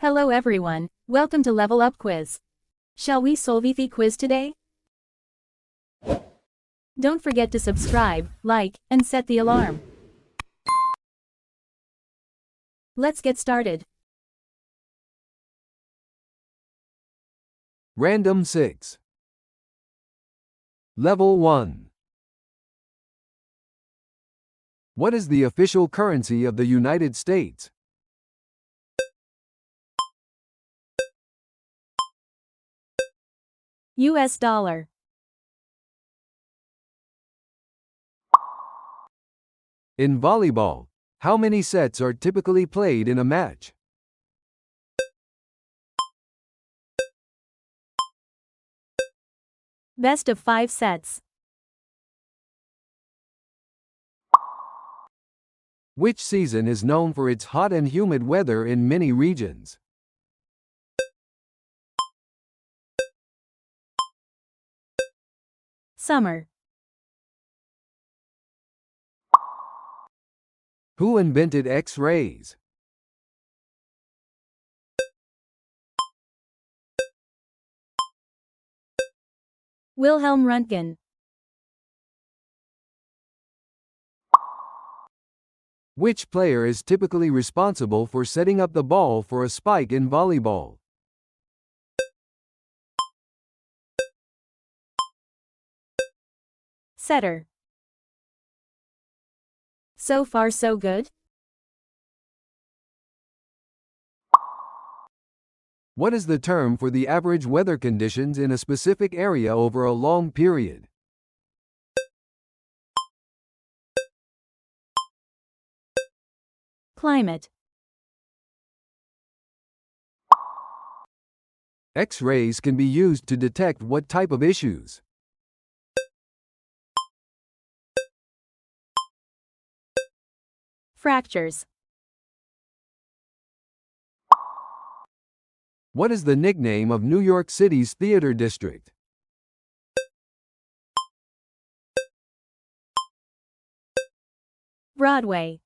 Hello everyone, welcome to Level Up Quiz. Shall we solve the quiz today? Don't forget to subscribe, like, and set the alarm. Let's get started. Random 6. Level 1. What is the official currency of the United States? US dollar. In volleyball, how many sets are typically played in a match? Best of 5 sets. Which season is known for its hot and humid weather in many regions? Summer. Who invented X-rays? Wilhelm Röntgen. Which player is typically responsible for setting up the ball for a spike in volleyball? Setter. So far so good? What is the term for the average weather conditions in a specific area over a long period? Climate. X-rays can be used to detect what type of issues? Fractures. What is the nickname of New York City's theater district? Broadway.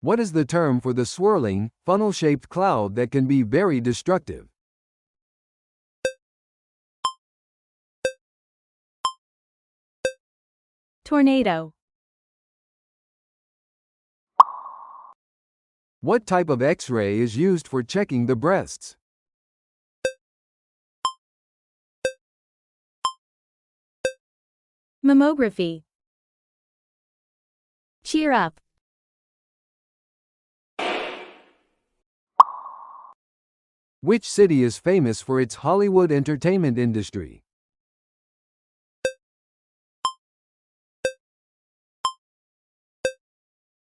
What is the term for the swirling, funnel-shaped cloud that can be very destructive? Tornado. What type of X-ray is used for checking the breasts? Mammography. Cheer up. Which city is famous for its Hollywood entertainment industry?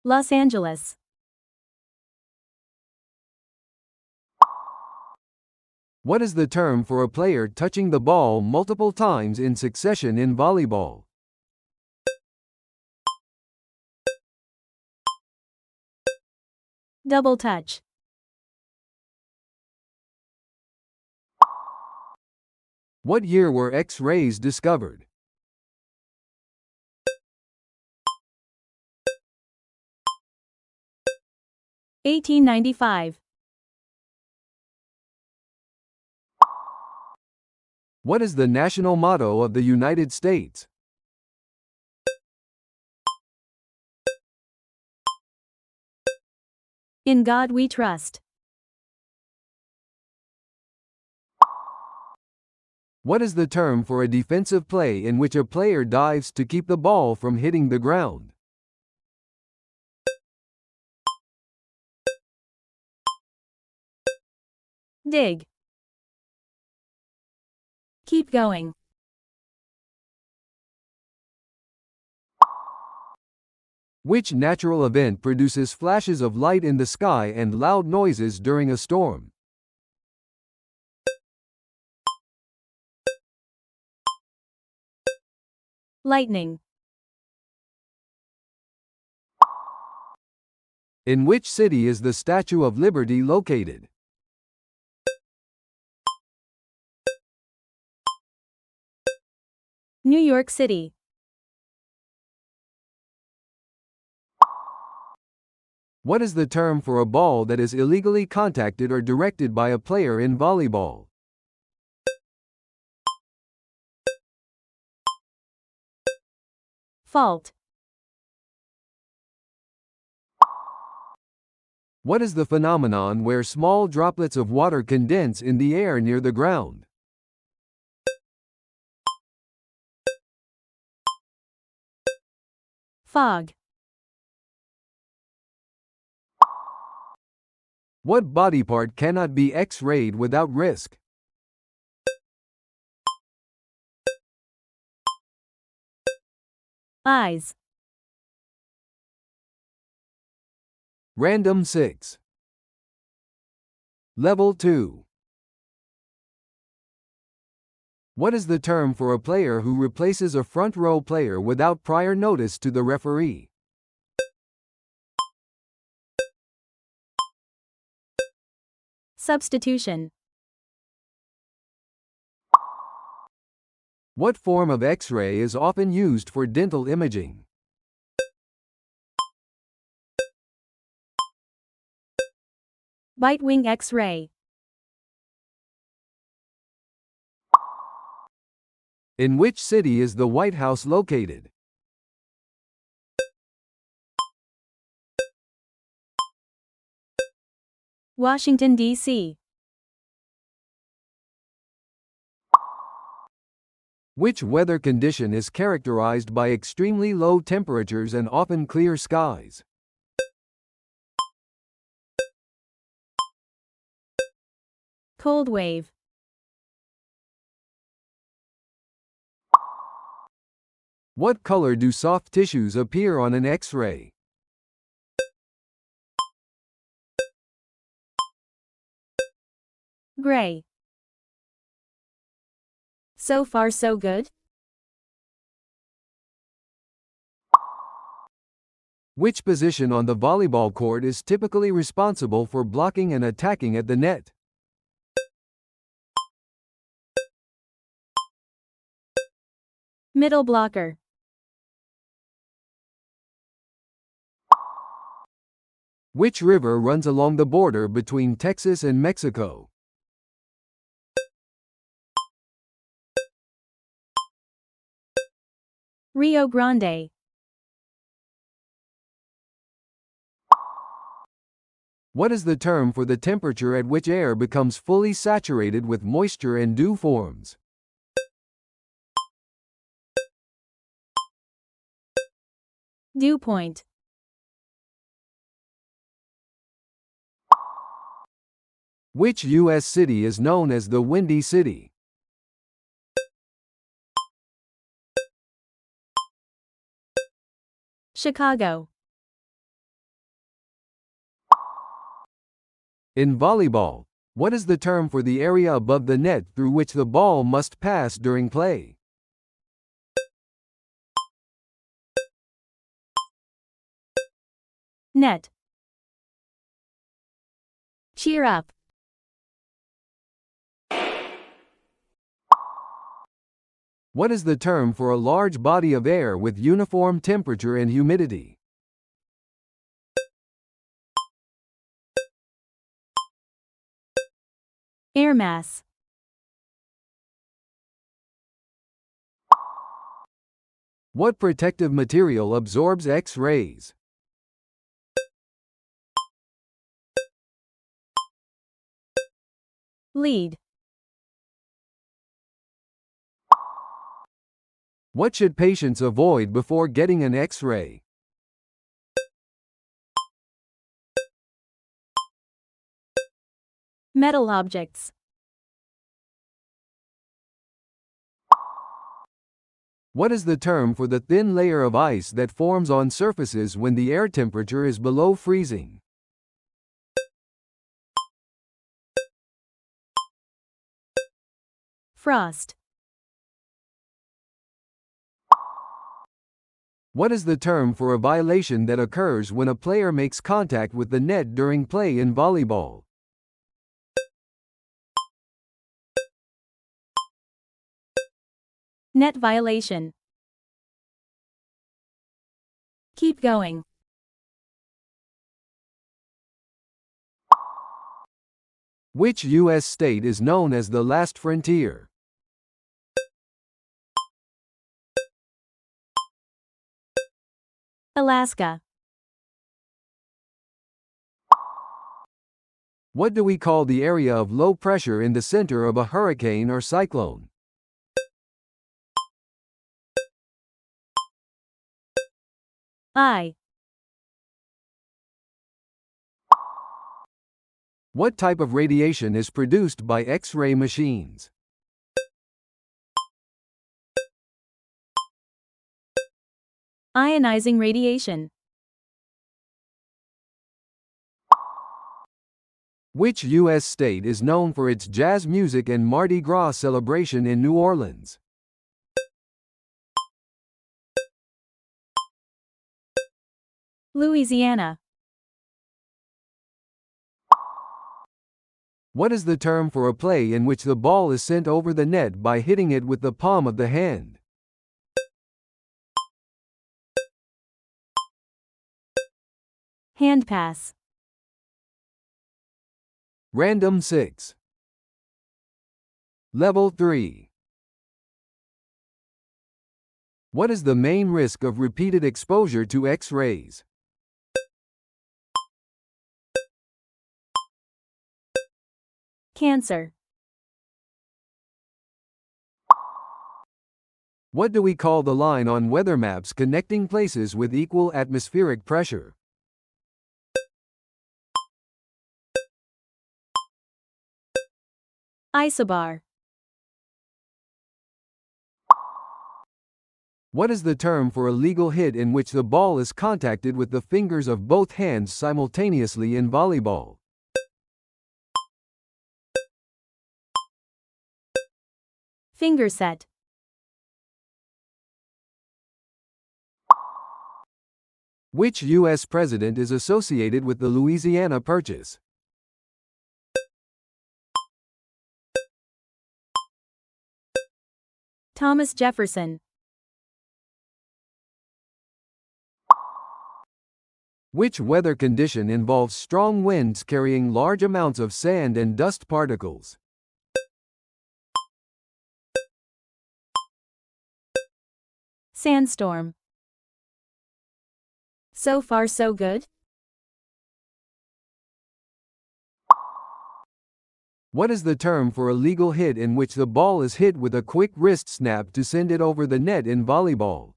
Los Angeles. What is the term for a player touching the ball multiple times in succession in volleyball? Double touch. What year were X-rays discovered? $1895. What is the national motto of the United States? In God we trust. What is the term for a defensive play in which a player dives to keep the ball from hitting the ground? Dig. Keep going. Which natural event produces flashes of light in the sky and loud noises during a storm? Lightning. In which city is the Statue of Liberty located? New York City. What is the term for a ball that is illegally contacted or directed by a player in volleyball? Fault. What is the phenomenon where small droplets of water condense in the air near the ground? Fog. What body part cannot be X-rayed without risk? Eyes. Random 6. Level 2. What is the term for a player who replaces a front row player without prior notice to the referee? Substitution. What form of X-ray is often used for dental imaging? Bite wing X-ray. In which city is the White House located? Washington, D.C. Which weather condition is characterized by extremely low temperatures and often clear skies? Cold wave. What color do soft tissues appear on an X-ray? Gray. So far so good? Which position on the volleyball court is typically responsible for blocking and attacking at the net? Middle blocker. Which river runs along the border between Texas and Mexico? Rio Grande. What is the term for the temperature at which air becomes fully saturated with moisture and dew forms? Dew point. Which U.S. city is known as the Windy City? Chicago. In volleyball, what is the term for the area above the net through which the ball must pass during play? Net. Cheer up. What is the term for a large body of air with uniform temperature and humidity? Air mass. What protective material absorbs X-rays? Lead. What should patients avoid before getting an X-ray? Metal objects. What is the term for the thin layer of ice that forms on surfaces when the air temperature is below freezing? Frost. What is the term for a violation that occurs when a player makes contact with the net during play in volleyball? Net violation. Keep going. Which U.S. state is known as the last frontier? Alaska. What do we call the area of low pressure in the center of a hurricane or cyclone? I. What type of radiation is produced by X-ray machines? Ionizing radiation. Which U.S. state is known for its jazz music and Mardi Gras celebration in New Orleans? Louisiana. What is the term for a play in which the ball is sent over the net by hitting it with the palm of the hand? Hand pass. Random 6. Level 3. What is the main risk of repeated exposure to X-rays? Cancer. What do we call the line on weather maps connecting places with equal atmospheric pressure? Isobar. What is the term for a legal hit in which the ball is contacted with the fingers of both hands simultaneously in volleyball? Finger set. Which U.S. president is associated with the Louisiana Purchase? Thomas Jefferson. Which weather condition involves strong winds carrying large amounts of sand and dust particles? Sandstorm. So far so good? What is the term for a legal hit in which the ball is hit with a quick wrist snap to send it over the net in volleyball?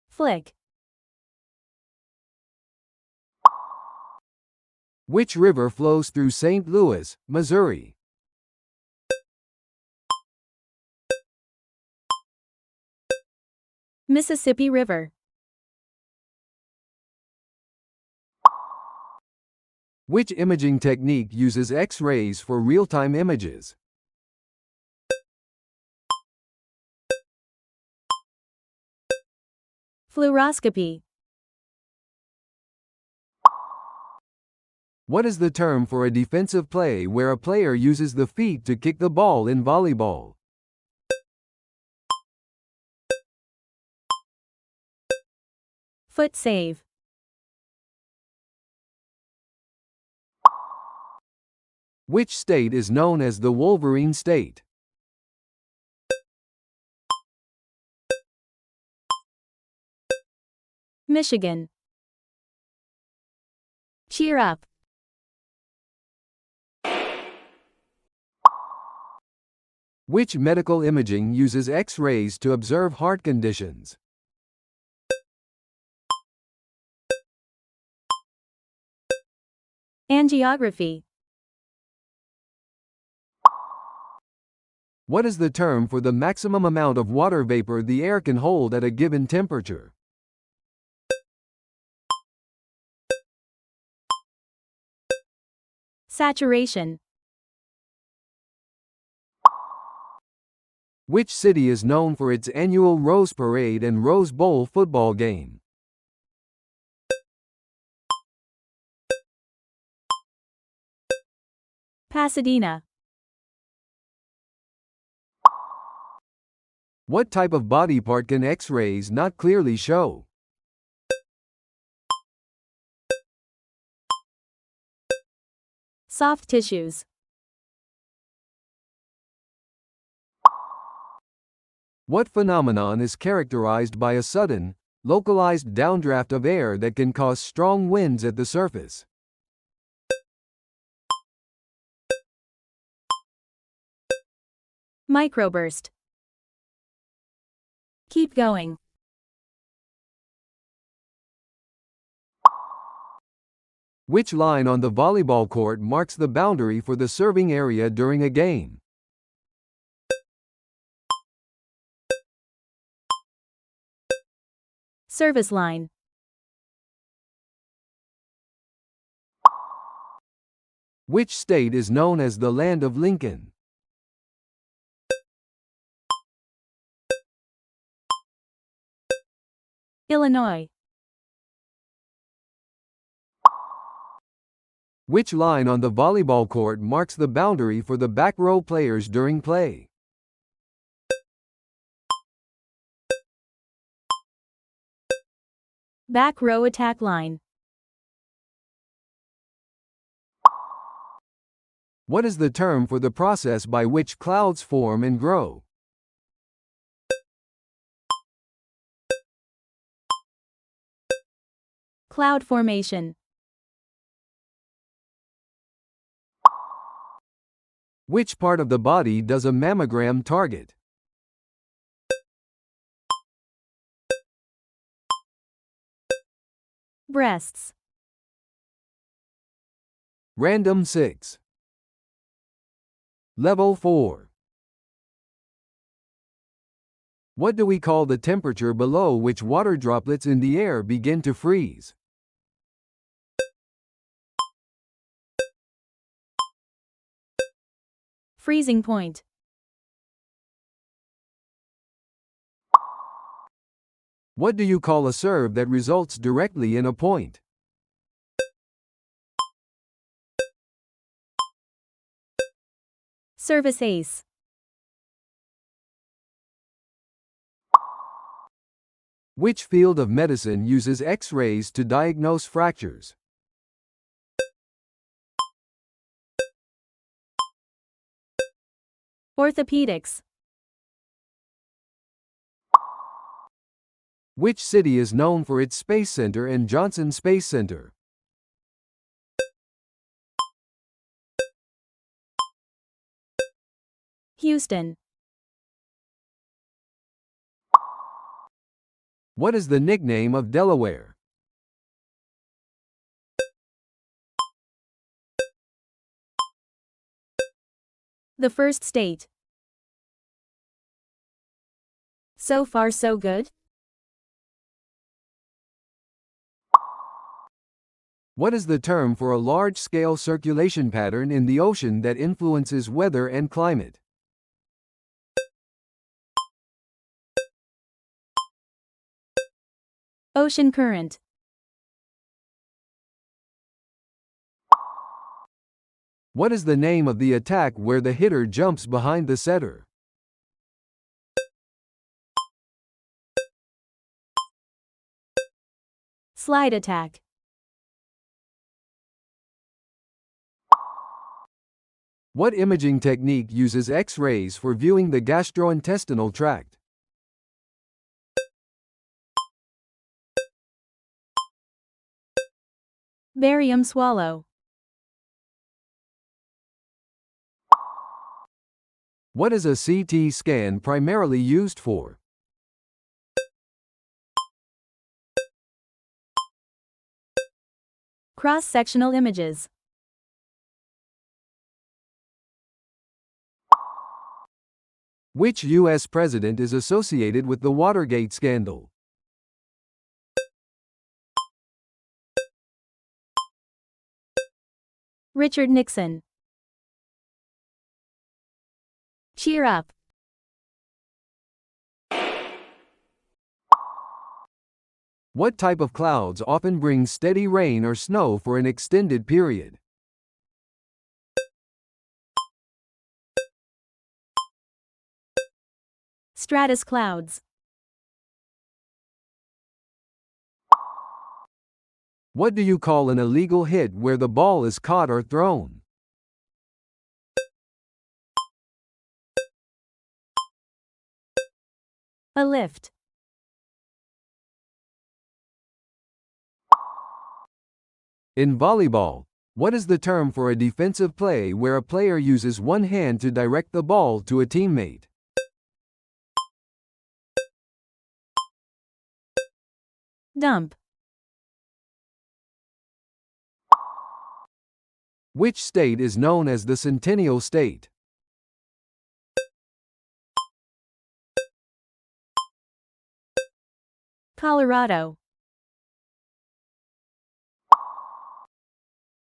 Flick. Which river flows through St. Louis, Missouri? Mississippi River. Which imaging technique uses X-rays for real-time images? Fluoroscopy. What is the term for a defensive play where a player uses the feet to kick the ball in volleyball? Foot save. Which state is known as the Wolverine State? Michigan. Cheer up. Which medical imaging uses X-rays to observe heart conditions? Angiography. What is the term for the maximum amount of water vapor the air can hold at a given temperature? Saturation. Which city is known for its annual Rose Parade and Rose Bowl football game? Pasadena. What type of body part can X-rays not clearly show? Soft tissues. What phenomenon is characterized by a sudden, localized downdraft of air that can cause strong winds at the surface? Microburst. Keep going. Which line on the volleyball court marks the boundary for the serving area during a game? Service line. Which state is known as the Land of Lincoln? Illinois. Which line on the volleyball court marks the boundary for the back row players during play? Back row attack line. What is the term for the process by which clouds form and grow? Cloud formation. Which part of the body does a mammogram target? Breasts. Random 6. Level 4. What do we call the temperature below which water droplets in the air begin to freeze? Freezing point. What do you call a serve that results directly in a point? Service ace. Which field of medicine uses X-rays to diagnose fractures? Orthopedics. Which city is known for its Space Center and Johnson Space Center? Houston. What is the nickname of Delaware? The first state. So far so good? What is the term for a large-scale circulation pattern in the ocean that influences weather and climate? Ocean current. What is the name of the attack where the hitter jumps behind the setter? Slide attack. What imaging technique uses X-rays for viewing the gastrointestinal tract? Barium swallow. What is a CT scan primarily used for? Cross-sectional images. Which U.S. president is associated with the Watergate scandal? Richard Nixon. Cheer up. What type of clouds often bring steady rain or snow for an extended period? Stratus clouds. What do you call an illegal hit where the ball is caught or thrown? A lift. In volleyball, what is the term for a defensive play where a player uses one hand to direct the ball to a teammate? Dump. Which state is known as the Centennial State? Colorado.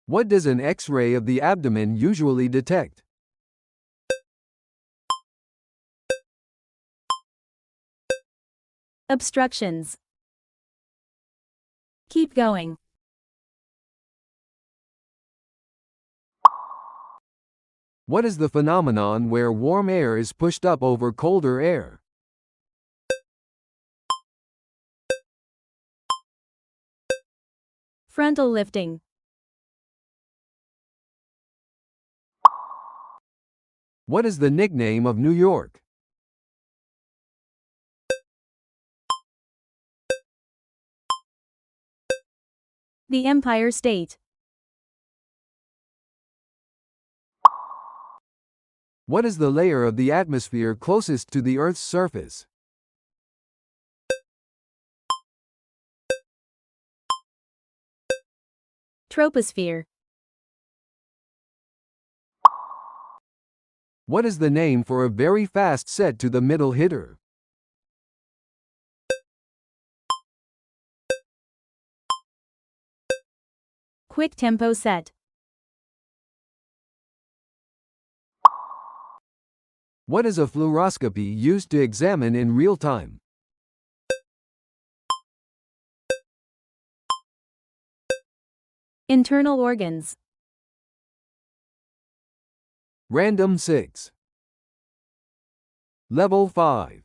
What does an X-ray of the abdomen usually detect? Obstructions. Keep going. What is the phenomenon where warm air is pushed up over colder air? Frontal lifting. What is the nickname of New York? The Empire State. What is the layer of the atmosphere closest to the Earth's surface? Troposphere. What is the name for a very fast set to the middle hitter? Quick tempo set. What is a fluoroscopy used to examine in real time? Internal organs. Random 6. Level 5.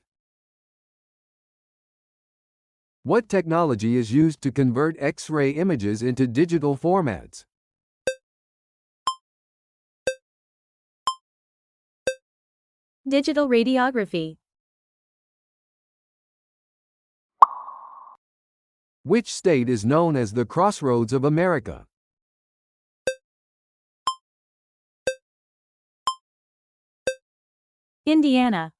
What technology is used to convert X-ray images into digital formats? Digital radiography. Which state is known as the Crossroads of America? Indiana.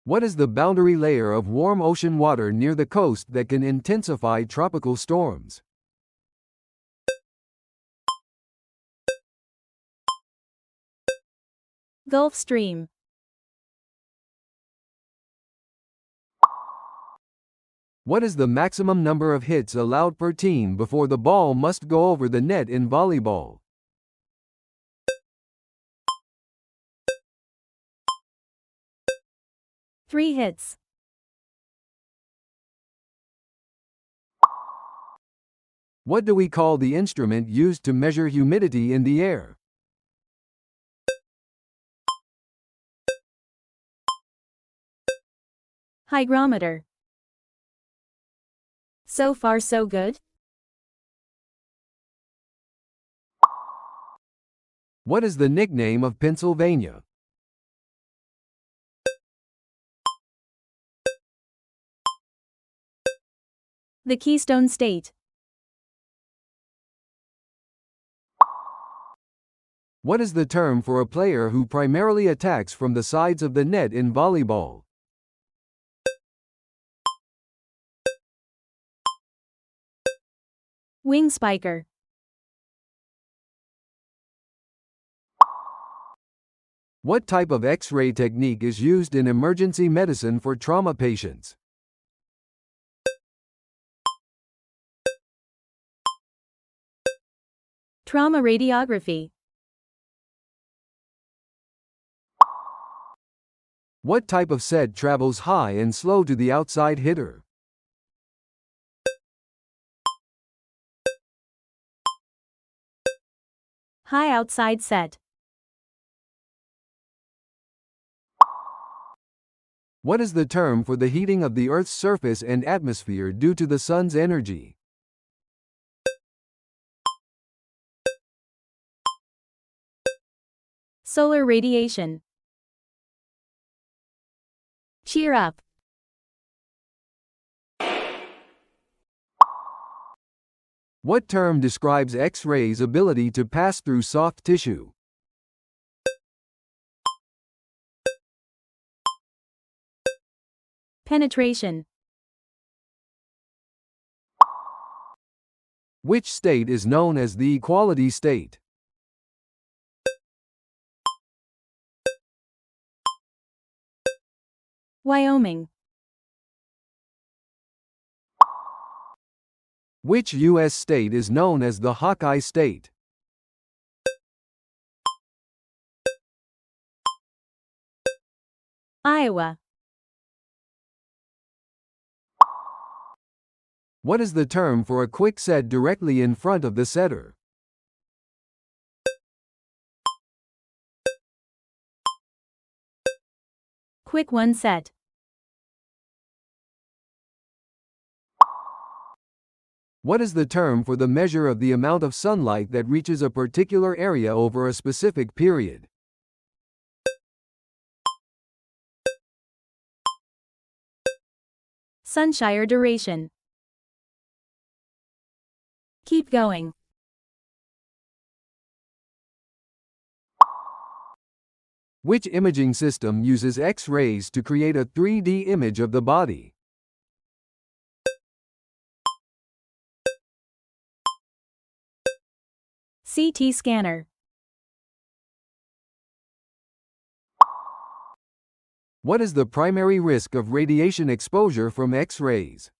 What is the boundary layer of warm ocean water near the coast that can intensify tropical storms? Gulf Stream. What is the maximum number of hits allowed per team before the ball must go over the net in volleyball? Three hits. What do we call the instrument used to measure humidity in the air? Hygrometer. So far so good? What is the nickname of Pennsylvania? The Keystone State. What is the term for a player who primarily attacks from the sides of the net in volleyball? Wing spiker. What type of X-ray technique is used in emergency medicine for trauma patients? Trauma radiography. What type of set travels high and slow to the outside hitter? High outside set. What is the term for the heating of the Earth's surface and atmosphere due to the sun's energy? Solar radiation. Cheer up. What term describes X-rays' ability to pass through soft tissue? Penetration. Which state is known as the equality state? Wyoming. Which U.S. state is known as the Hawkeye State? Iowa. What is the term for a quick set directly in front of the setter? Quick one set. What is the term for the measure of the amount of sunlight that reaches a particular area over a specific period? Sunshine duration. Keep going. Which imaging system uses X-rays to create a 3D image of the body? CT scanner. What is the primary risk of radiation exposure from X-rays?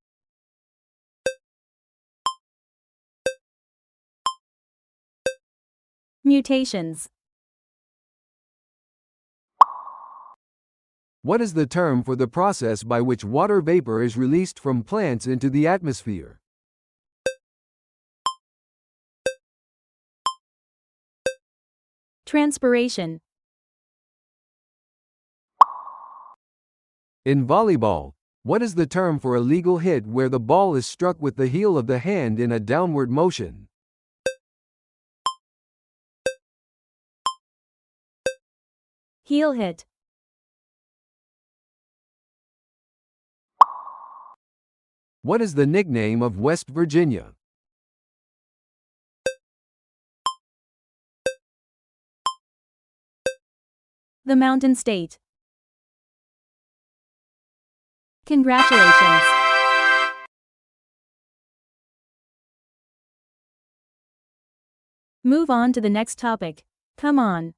Mutations. What is the term for the process by which water vapor is released from plants into the atmosphere? Transpiration. In volleyball, what is the term for a legal hit where the ball is struck with the heel of the hand in a downward motion? Heel hit. What is the nickname of West Virginia? The Mountain State. Congratulations! Move on to the next topic. Come on.